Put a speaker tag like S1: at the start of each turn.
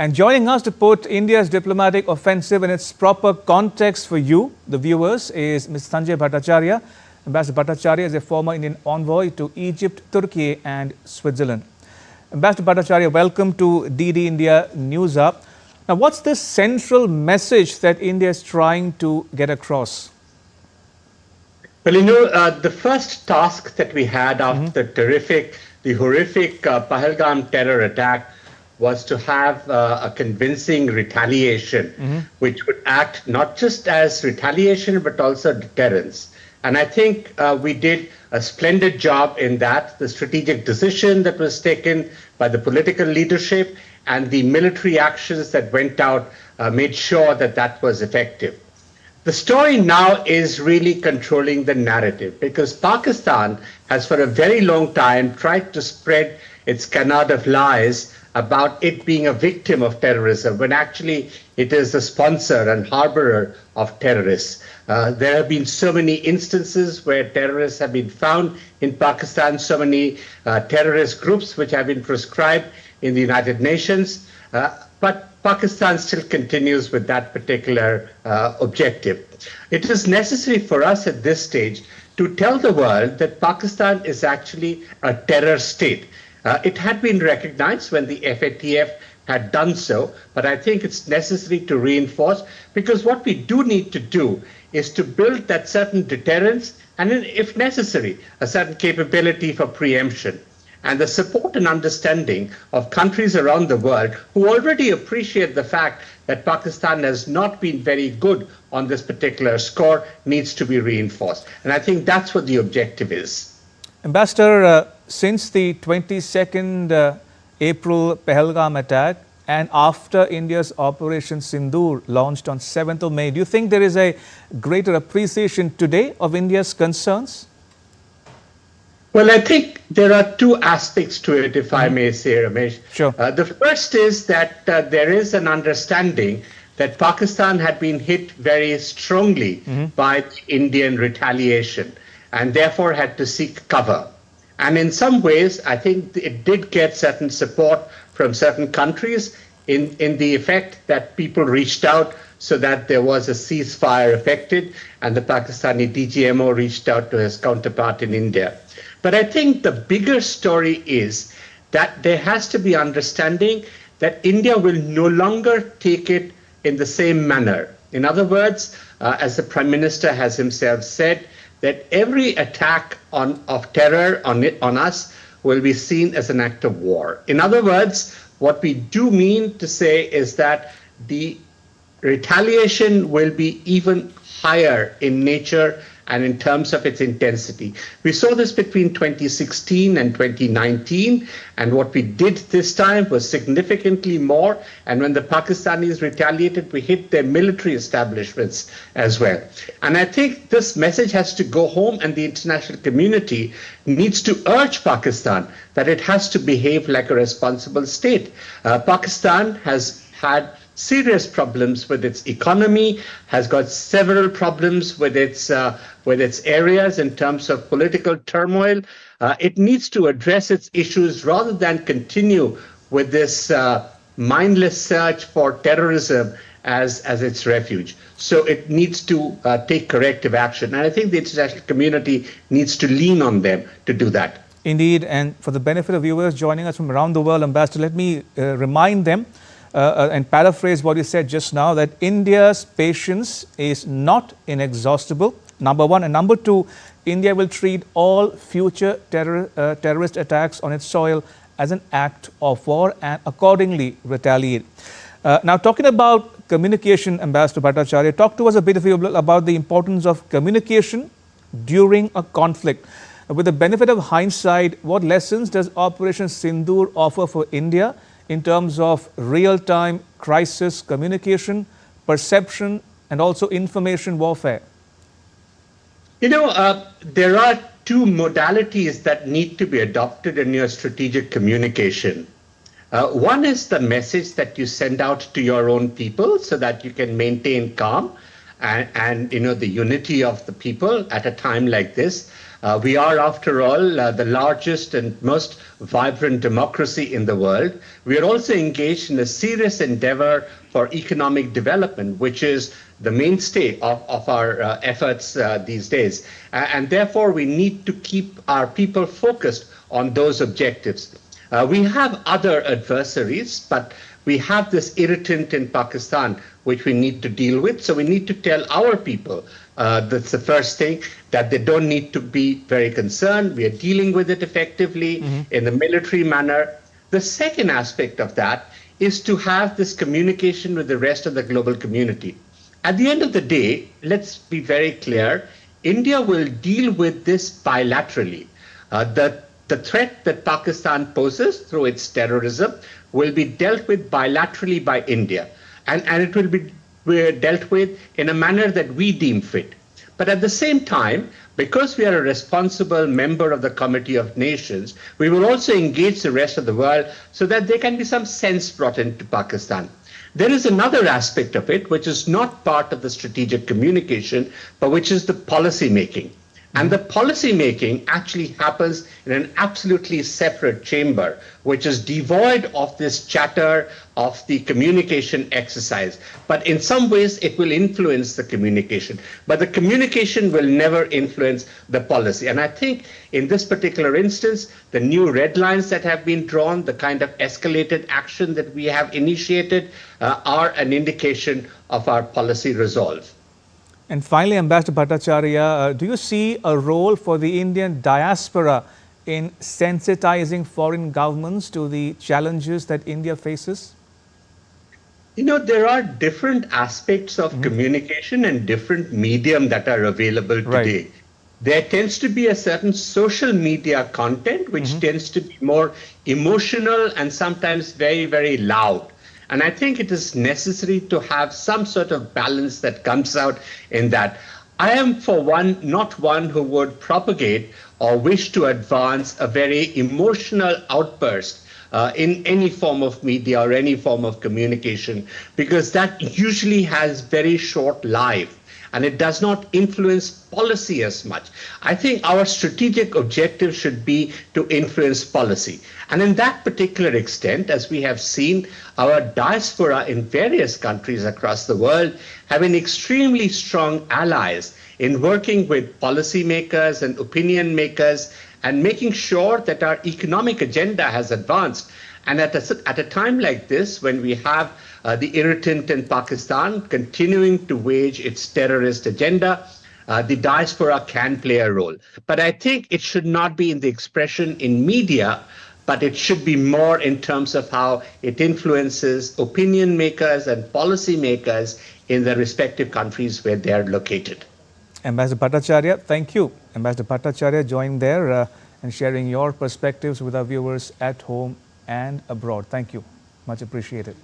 S1: And joining us to put India's diplomatic offensive in its proper context for you, the viewers, is Mr. Tanjay Bhattacharya. Ambassador Bhattacharya is a former Indian envoy to Egypt, Turkey and Switzerland. Ambassador Bhattacharya, welcome to DD India News Up. Now, what's the central message that India is trying to get across?
S2: Well, the first task that we had after the horrific Pahalgam terror attack was to have a convincing retaliation, which would act not just as retaliation, but also deterrence. And I think we did a splendid job in that. The strategic decision that was taken by the political leadership and the military actions that went out made sure that that was effective. The story now is really controlling the narrative, because Pakistan has for a very long time tried to spread its canard of lies about it being a victim of terrorism, when actually it is the sponsor and harborer of terrorists. There have been so many instances where terrorists have been found in Pakistan, so many terrorist groups which have been proscribed in the United Nations, but Pakistan still continues with that particular objective. It is necessary for us at this stage to tell the world that Pakistan is actually a terror state. It had been recognized when the FATF had done so, but I think it's necessary to reinforce, because what we do need to do is to build that certain deterrence and, if necessary, a certain capability for preemption. And the support and understanding of countries around the world who already appreciate the fact that Pakistan has not been very good on this particular score needs to be reinforced. And I think that's what the objective is.
S1: Ambassador, since the 22nd April Pahalgam attack and after India's Operation Sindhur launched on 7th of May, do you think there is a greater appreciation today of India's concerns?
S2: Well, I think there are two aspects to it, if I may say, Ramesh.
S1: Sure.
S2: The first is that there is an understanding that Pakistan had been hit very strongly by Indian retaliation and therefore had to seek cover. And in some ways, I think it did get certain support from certain countries in the effect that people reached out so that there was a ceasefire effected, and the Pakistani DGMO reached out to his counterpart in India. But I think the bigger story is that there has to be understanding that India will no longer take it in the same manner. In other words, as the Prime Minister has himself said, that every attack of terror on us will be seen as an act of war. In other words, what we do mean to say is that the retaliation will be even higher in nature and in terms of its intensity. We saw this between 2016 and 2019, and what we did this time was significantly more. And when the Pakistanis retaliated, we hit their military establishments as well. And I think this message has to go home, and the international community needs to urge Pakistan that it has to behave like a responsible state. Pakistan has had serious problems with its economy, has got several problems with its areas in terms of political turmoil. It needs to address its issues rather than continue with this mindless search for terrorism as its refuge. So it needs to take corrective action. And I think the international community needs to lean on them to do that.
S1: Indeed. And for the benefit of viewers joining us from around the world, Ambassador, let me remind them and paraphrase what you said just now, that India's patience is not inexhaustible, number one. And number two, India will treat all future terrorist attacks on its soil as an act of war and accordingly retaliate. Now, talking about communication, Ambassador Bhattacharya, talk to us a bit about the importance of communication during a conflict. With the benefit of hindsight, what lessons does Operation Sindhur offer for India in terms of real-time crisis communication, perception, and also information warfare?
S2: There are two modalities that need to be adopted in your strategic communication. One is the message that you send out to your own people so that you can maintain calm and the unity of the people at a time like this. We are, after all, the largest and most vibrant democracy in the world. We are also engaged in a serious endeavor for economic development, which is the mainstay of our efforts these days. And therefore, we need to keep our people focused on those objectives. We have other adversaries, but we have this irritant in Pakistan, which we need to deal with. So we need to tell our people, that's the first thing, that they don't need to be very concerned. We are dealing with it effectively in the military manner. The second aspect of that is to have this communication with the rest of the global community. At the end of the day, let's be very clear, India will deal with this bilaterally. The threat that Pakistan poses through its terrorism will be dealt with bilaterally by India. And it will be dealt with in a manner that we deem fit. But at the same time, because we are a responsible member of the Committee of Nations, we will also engage the rest of the world so that there can be some sense brought into Pakistan. There is another aspect of it, which is not part of the strategic communication, but which is the policy making. And the policy making actually happens in an absolutely separate chamber, which is devoid of this chatter of the communication exercise. But in some ways, it will influence the communication. But the communication will never influence the policy. And I think in this particular instance, the new red lines that have been drawn, the kind of escalated action that we have initiated, are an indication of our policy resolve.
S1: And finally, Ambassador Bhattacharya, do you see a role for the Indian diaspora in sensitizing foreign governments to the challenges that India faces?
S2: You know, there are different aspects of communication and different medium that are available today. Right. There tends to be a certain social media content, which tends to be more emotional and sometimes very, very loud. And I think it is necessary to have some sort of balance that comes out in that. I am, for one, not one who would propagate or wish to advance a very emotional outburst in any form of media or any form of communication, because that usually has very short life and it does not influence policy as much. I think our strategic objective should be to influence policy. And in that particular extent, as we have seen, our diaspora in various countries across the world have been extremely strong allies in working with policymakers and opinion makers and making sure that our economic agenda has advanced. And at a time like this, when we have the irritant in Pakistan continuing to wage its terrorist agenda, the diaspora can play a role. But I think it should not be in the expression in media, but it should be more in terms of how it influences opinion makers and policy makers in the respective countries where they are located.
S1: Ambassador Bhattacharya, thank you. Ambassador Bhattacharya joined there and sharing your perspectives with our viewers at home and abroad. Thank you. Much appreciated.